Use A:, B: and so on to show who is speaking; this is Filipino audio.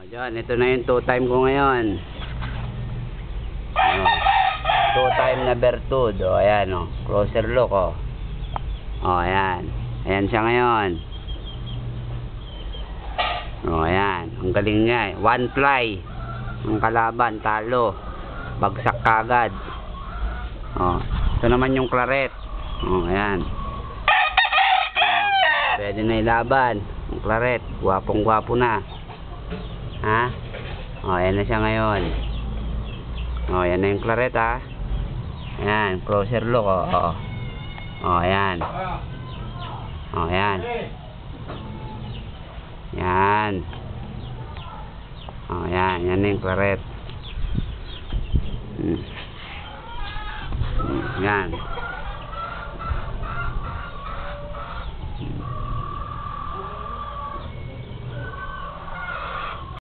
A: Diyan, ito na yung 2-time ko ngayon. Oh, 2-time na Bertud. O, ayan, o. Closer look, o. O, ayan. Ayan siya ngayon. O, ayan. Ang galing niya, eh. One fly. Ang kalaban, talo. Bagsak kagad. O, ito naman yung claret. O, ayan. Pwede na ilaban. Ang claret. Gwapong-gwapo na. Ha? O, ayan na siya ngayon. O, ayan na yung claret, ha? Ayan, closer look, o. O, ayan. O, ayan. Yan. O, ayan. Yan na yung claret. Yan.